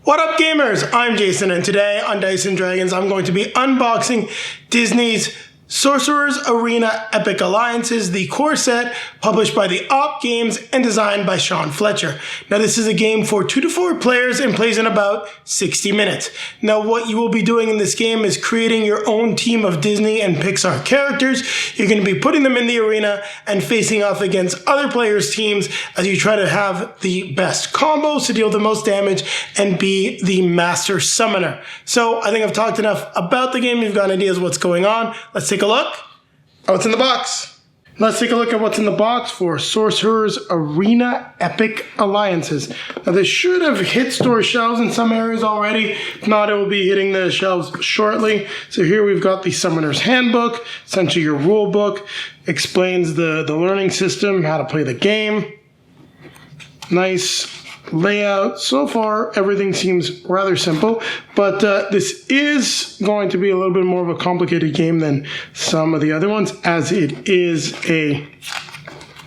What up, gamers? I'm Jason, and today on Dice & Dragons, I'm going to be unboxing Disney's Sorcerer's Arena Epic Alliances, the core set published by the Op Games and designed by Scott Fletcher. Now, this is a game for 2 to 4 players and plays in about 60 minutes. Now, what you will be doing in this game is creating your own team of Disney and Pixar characters. You're going to be putting them in the arena and facing off against other players' teams as you try to have the best combos to deal the most damage and be the master summoner. So, I think I've talked enough about the game. You've got ideas of what's going on. Let's take a look at what's in the box. Let's take a look at what's in the box for Sorcerer's Arena Epic Alliances. Now, this should have hit store shelves in some areas already. If not, it will be hitting the shelves shortly. So here we've got the Summoner's Handbook, essentially your rule book. Explains the learning system, how to play the game. Nice layout. So far, everything seems rather simple, but this is going to be a little bit more of a complicated game than some of the other ones, as it is a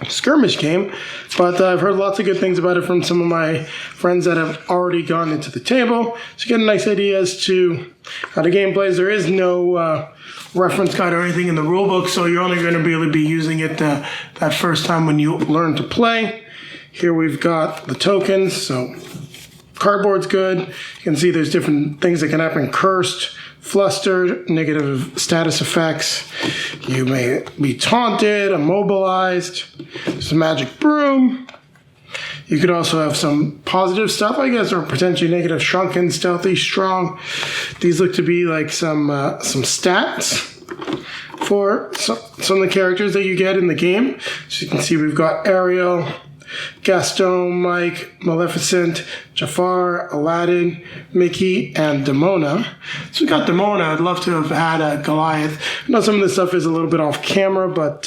skirmish game. But I've heard lots of good things about it from some of my friends that have already gone into the table, so you get a nice idea as to how the game plays. There is no reference guide or anything in the rulebook, so you're only going to really be using it that first time when you learn to play. Here we've got the tokens, so cardboard's good. You can see there's different things that can happen. Cursed, flustered, negative status effects. You may be taunted, immobilized. There's a magic broom. You could also have some positive stuff, I guess, or potentially negative: shrunken, stealthy, strong. These look to be like some stats for some of the characters that you get in the game. So you can see we've got Ariel, Gaston, Mike, Maleficent, Jafar, Aladdin, Mickey, and Demona. So we got Demona. I'd love to have had a Goliath. I know some of this stuff is a little bit off camera, but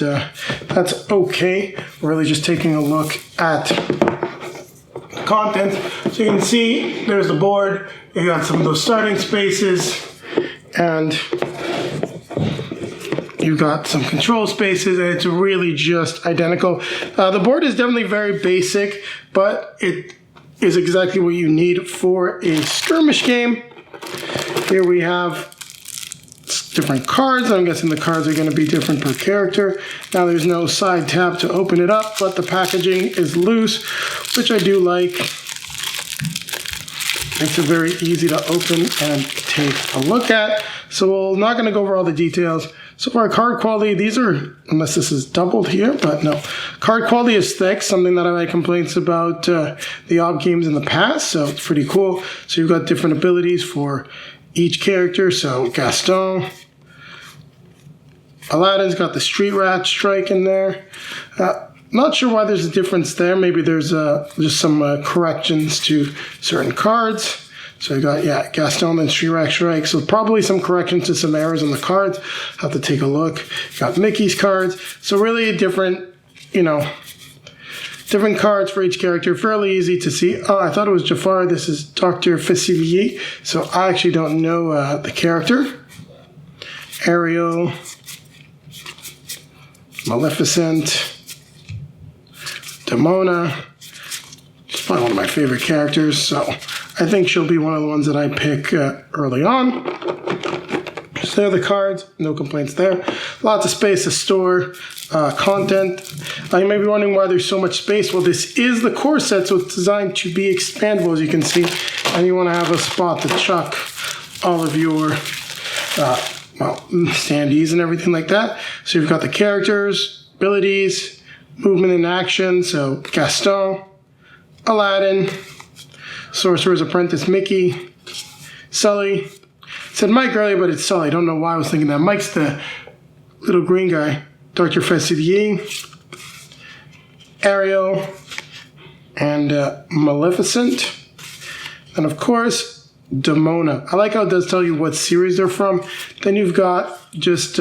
that's okay. We're really just taking a look at the content. So you can see there's the board. You got some of those starting spaces, and you've got some control spaces, and it's really just identical. The board is definitely very basic, but it is exactly what you need for a skirmish game. Here we have different cards. I'm guessing the cards are going to be different per character. Now, there's no side tab to open it up, but the packaging is loose, which I do like. Makes it very easy to open and take a look at. So we're not going to go over all the details. So for our card quality, these are, unless this is doubled here, but no. Card quality is thick, something that I've had complaints about the Op games in the past, so it's pretty cool. So you've got different abilities for each character. So Gaston, Aladdin's got the Street Rat Strike in there. Not sure why there's a difference there. Maybe there's just some corrections to certain cards. So you got, Gaston and Street Rat Strike. So probably some corrections to some errors on the cards. Have to take a look. You got Mickey's cards. So really different cards for each character. Fairly easy to see. Oh, I thought it was Jafar. This is Dr. Facilier. So I actually don't know the character. Ariel, Maleficent, Demona. She's probably one of my favorite characters, so I think she'll be one of the ones that I pick early on. So there are the cards. No complaints there. Lots of space to store content. You may be wondering why there's so much space. Well, this is the core set, so it's designed to be expandable, as you can see. And you want to have a spot to chuck all of your standees and everything like that. So you've got the characters, abilities, movement and action. So Gaston, Aladdin, Sorcerer's Apprentice Mickey, Sulley. Said Mike earlier, but it's Sulley. I don't know why I was thinking that. Mike's the little green guy. Dr. Facilier, Ariel, and Maleficent. And of course, Demona. I like how it does tell you what series they're from. Then you've got just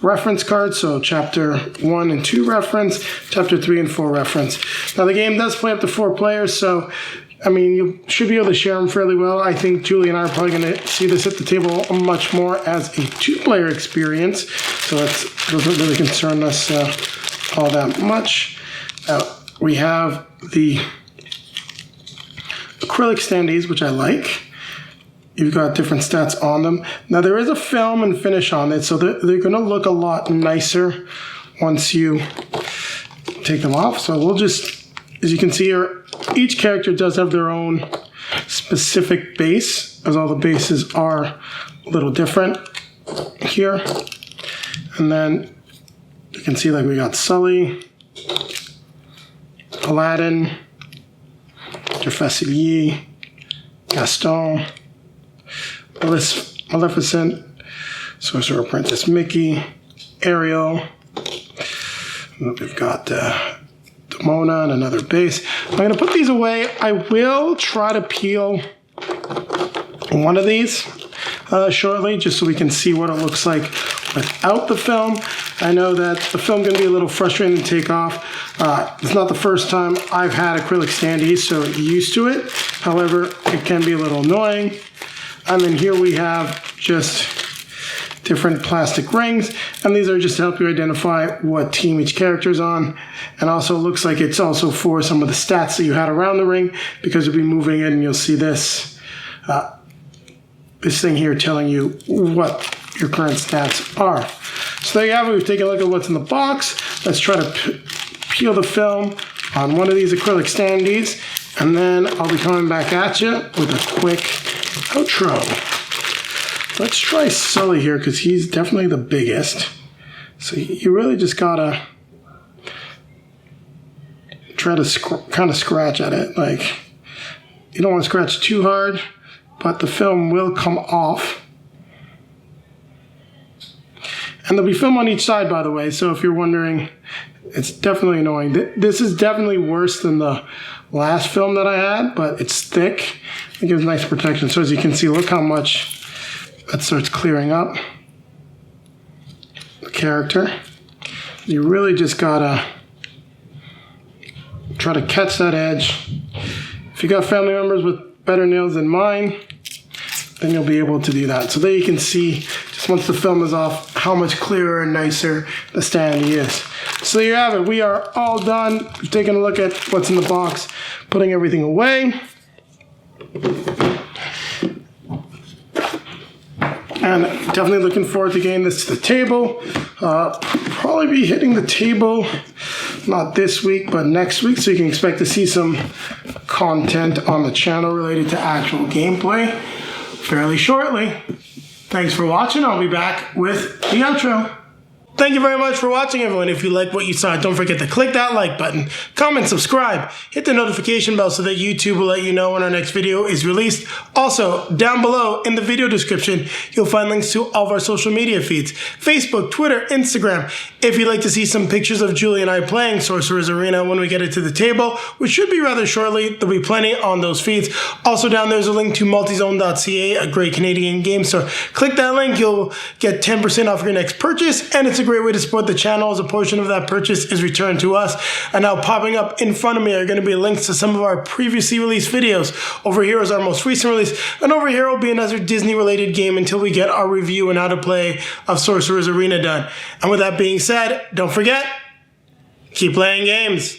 reference cards, so chapter 1 and 2 reference, chapter 3 and 4 reference. Now the game does play up to 4 players, so I mean, you should be able to share them fairly well. I think Julie and I are probably going to see this at the table much more as a 2-player experience, so that doesn't really concern us all that much. We have the acrylic standees, which I like. You've got different stats on them. Now there is a film and finish on it, so they're going to look a lot nicer once you take them off. So we'll just, as you can see here, each character does have their own specific base, as all the bases are a little different here. And then you can see like we got Sulley, Aladdin, Facilier, Gaston, Maleficent, Sorcerer, Apprentice, Mickey, Ariel. We've got Demona and another base. I'm going to put these away. I will try to peel one of these shortly, just so we can see what it looks like without the film. I know that the film can be a little frustrating to take off. It's not the first time I've had acrylic standees, so I'm used to it. However, it can be a little annoying. And then here we have just different plastic rings, and these are just to help you identify what team each character is on. And also looks like it's also for some of the stats that you had around the ring, because you'll be moving it and you'll see this this thing here telling you what your current stats are. So there you have it. We've taken a look at what's in the box. Let's try to peel the film on one of these acrylic standees, and then I'll be coming back at you with a quick outro. Let's try Sulley here, because he's definitely the biggest. So you really just gotta try to kind of scratch at it. Like, you don't want to scratch too hard, but the film will come off. And there'll be film on each side, by the way, so if you're wondering, it's definitely annoying. This is definitely worse than the last film that I had, but it's thick. It gives nice protection. So as you can see, look how much that starts clearing up the character. You really just gotta try to catch that edge. If you got family members with better nails than mine, then you'll be able to do that. So there you can see, just once the film is off, how much clearer and nicer the standee is. So there you have it. We are all done. We've taken a look at what's in the box, putting everything away. And definitely looking forward to getting this to the table. Probably be hitting the table, not this week, but next week. So you can expect to see some content on the channel related to actual gameplay fairly shortly. Thanks for watching. I'll be back with the outro. Thank you very much for watching, everyone. If you liked what you saw, don't forget to click that like button, comment, subscribe, hit the notification bell so that YouTube will let you know when our next video is released. Also, down below in the video description, you'll find links to all of our social media feeds, Facebook, Twitter, Instagram. If you'd like to see some pictures of Julie and I playing Sorcerer's Arena when we get it to the table, which should be rather shortly, there'll be plenty on those feeds. Also down there's a link to multizone.ca, a great Canadian game store. Click that link, you'll get 10% off your next purchase, and it's a great way to support the channel as a portion of that purchase is returned to us. And now popping up in front of me are going to be links to some of our previously released videos. Over here is our most recent release, and over here will be another Disney related game until we get our review and how to play of Sorcerer's Arena done. And with that being said, don't forget, keep playing games.